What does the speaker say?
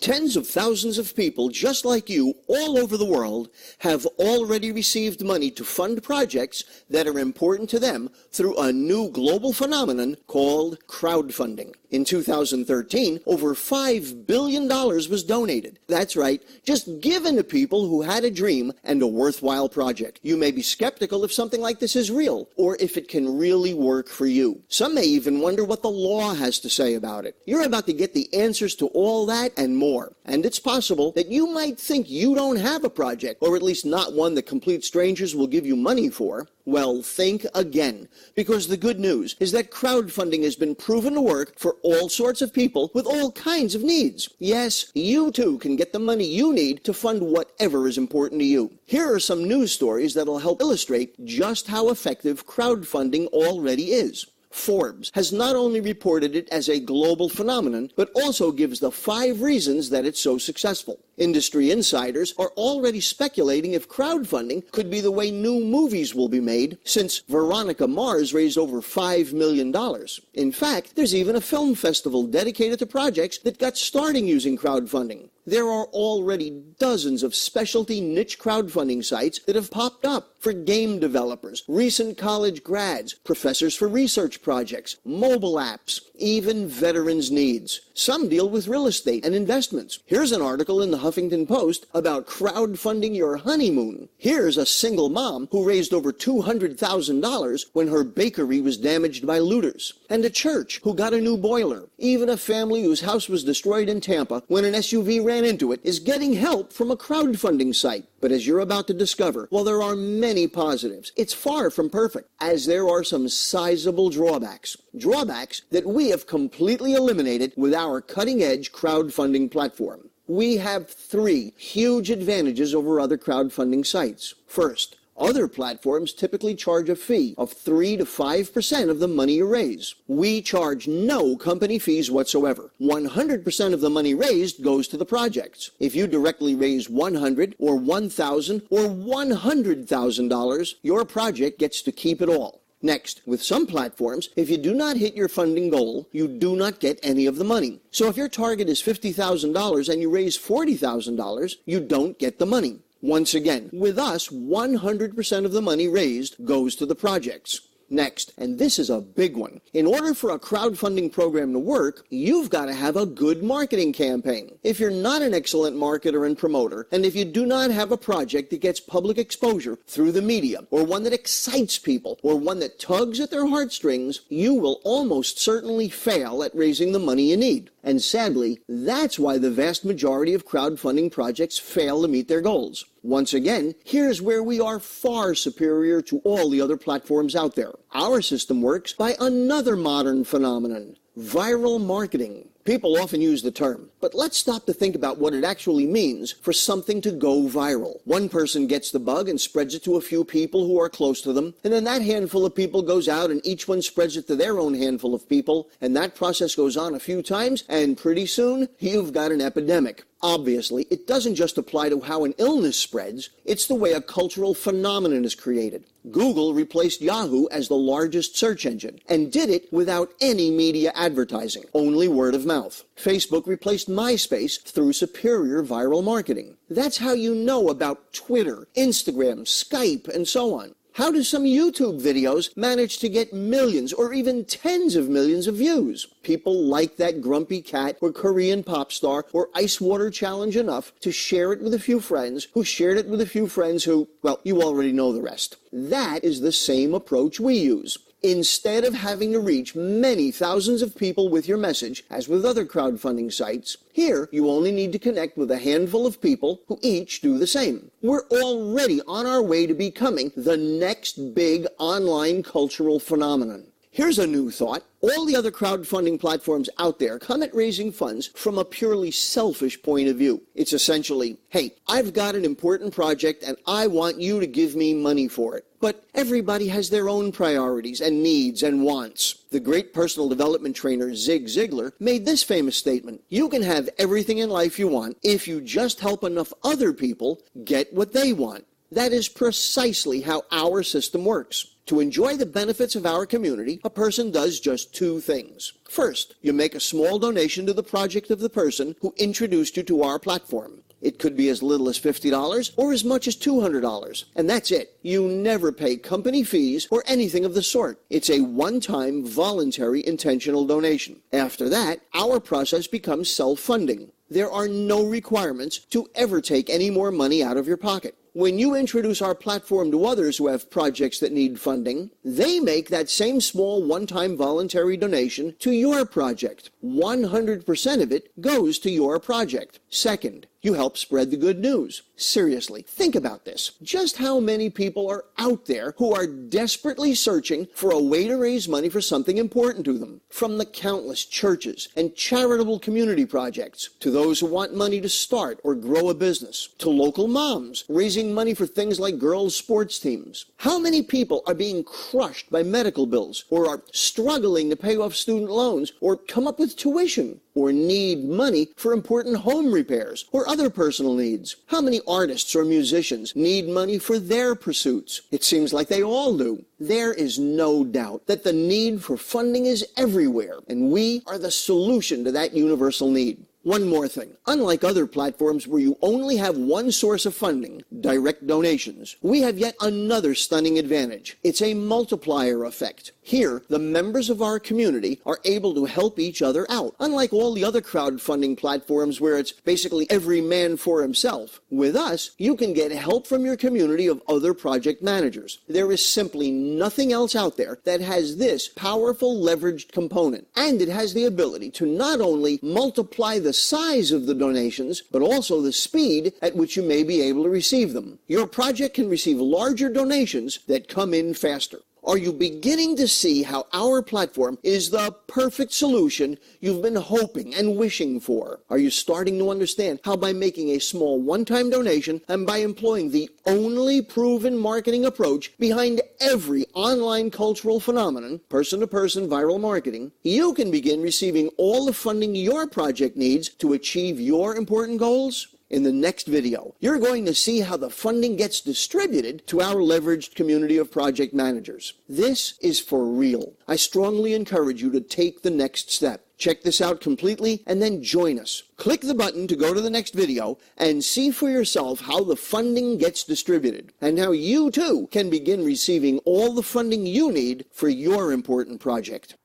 Tens of thousands of people just like you all over the world have already received money to fund projects that are important to them through a new global phenomenon called crowdfunding. In 2013, over $5 billion was donated. That's right, just given to people who had a dream and a worthwhile project. You may be skeptical if something like this is real, or if it can really work for you. Some may even wonder what the law has to say about it. You're about to get the answers to all that and more. And it's possible that you might think you don't have a project, or at least not one that complete strangers will give you money for. Well, think again, because the good news is that crowdfunding has been proven to work for all sorts of people with all kinds of needs. Yes, you too can get the money you need to fund whatever is important to you. Here are some news stories that'll help illustrate just how effective crowdfunding already is. Forbes has not only reported it as a global phenomenon, but also gives the 5 reasons that it's so successful. Industry insiders are already speculating if crowdfunding could be the way new movies will be made, since Veronica Mars raised over $5 million. In fact, there's even a film festival dedicated to projects that got started using crowdfunding. There are already dozens of specialty niche crowdfunding sites that have popped up for game developers, recent college grads, professors for research projects, mobile apps, even veterans' needs. Some deal with real estate and investments. Here's an article in the Huffington Post about crowdfunding your honeymoon. Here's a single mom who raised over $200,000 when her bakery was damaged by looters. And a church who got a new boiler. Even a family whose house was destroyed in Tampa when an SUV ran into it is getting help from a crowdfunding site. But as you're about to discover, while there are many positives, it's far from perfect, as there are some sizable drawbacks. Drawbacks that we have completely eliminated with our cutting-edge crowdfunding platform. We have 3 huge advantages over other crowdfunding sites. First, other platforms typically charge a fee of 3 to 5% of the money you raise. We charge no company fees whatsoever. 100% of the money raised goes to the projects. If you directly raise $100 or $1,000 or $100,000, your project gets to keep it all. Next, with some platforms, if you do not hit your funding goal, you do not get any of the money. So if your target is $50,000 and you raise $40,000, you don't get the money. Once again, with us, 100% of the money raised goes to the projects. Next, and this is a big one, in order for a crowdfunding program to work, you've got to have a good marketing campaign. If you're not an excellent marketer and promoter, and if you do not have a project that gets public exposure through the media, or one that excites people, or one that tugs at their heartstrings, you will almost certainly fail at raising the money you need. And sadly, that's why the vast majority of crowdfunding projects fail to meet their goals. Once again, here's where we are far superior to all the other platforms out there. Our system works by another modern phenomenon, viral marketing. People often use the term, but let's stop to think about what it actually means for something to go viral. One person gets the bug and spreads it to a few people who are close to them, and then that handful of people goes out and each one spreads it to their own handful of people, and that process goes on a few times, and pretty soon, you've got an epidemic. Obviously, it doesn't just apply to how an illness spreads, it's the way a cultural phenomenon is created. Google replaced Yahoo as the largest search engine, and did it without any media advertising, only word of mouth. Facebook replaced MySpace through superior viral marketing. That's how you know about Twitter, Instagram, Skype, and so on. How do some YouTube videos manage to get millions or even tens of millions of views? People like that grumpy cat or Korean pop star or ice water challenge enough to share it with a few friends who shared it with a few friends who, well, you already know the rest. That is the same approach we use. Instead of having to reach many thousands of people with your message, as with other crowdfunding sites, here you only need to connect with a handful of people who each do the same. We're already on our way to becoming the next big online cultural phenomenon. Here's a new thought. All the other crowdfunding platforms out there come at raising funds from a purely selfish point of view. It's essentially, hey, I've got an important project and I want you to give me money for it. But everybody has their own priorities and needs and wants. The great personal development trainer Zig Ziglar made this famous statement: you can have everything in life you want if you just help enough other people get what they want. That is precisely how our system works. To enjoy the benefits of our community, a person does just two things. First, you make a small donation to the project of the person who introduced you to our platform. It could be as little as $50 or as much as $200. And that's it. You never pay company fees or anything of the sort. It's a one-time, voluntary, intentional donation. After that, our process becomes self-funding. There are no requirements to ever take any more money out of your pocket. When you introduce our platform to others who have projects that need funding, they make that same small one-time voluntary donation to your project. 100% of it goes to your project. Second, you help spread the good news. Seriously, think about this. Just how many people are out there who are desperately searching for a way to raise money for something important to them? From the countless churches and charitable community projects, to those who want money to start or grow a business, to local moms raising money for things like girls' sports teams. How many people are being crushed by medical bills, or are struggling to pay off student loans, or come up with tuition, or need money for important home repairs or other personal needs? How many artists or musicians need money for their pursuits? It seems like they all do. There is no doubt that the need for funding is everywhere, and we are the solution to that universal need. One more thing. Unlike other platforms where you only have one source of funding, direct donations, we have yet another stunning advantage. It's a multiplier effect. Here, the members of our community are able to help each other out. Unlike all the other crowdfunding platforms where it's basically every man for himself, with us, you can get help from your community of other project managers. There is simply nothing else out there that has this powerful leveraged component. And it has the ability to not only multiply the size of the donations, but also the speed at which you may be able to receive them. Your project can receive larger donations that come in faster. Are you beginning to see how our platform is the perfect solution you've been hoping and wishing for? Are you starting to understand how by making a small one-time donation and by employing the only proven marketing approach behind every online cultural phenomenon, person-to-person viral marketing, you can begin receiving all the funding your project needs to achieve your important goals? In the next video, you're going to see how the funding gets distributed to our leveraged community of project managers. This is for real. I strongly encourage you to take the next step. Check this out completely and then join us. Click the button to go to the next video and see for yourself how the funding gets distributed and how you too can begin receiving all the funding you need for your important project.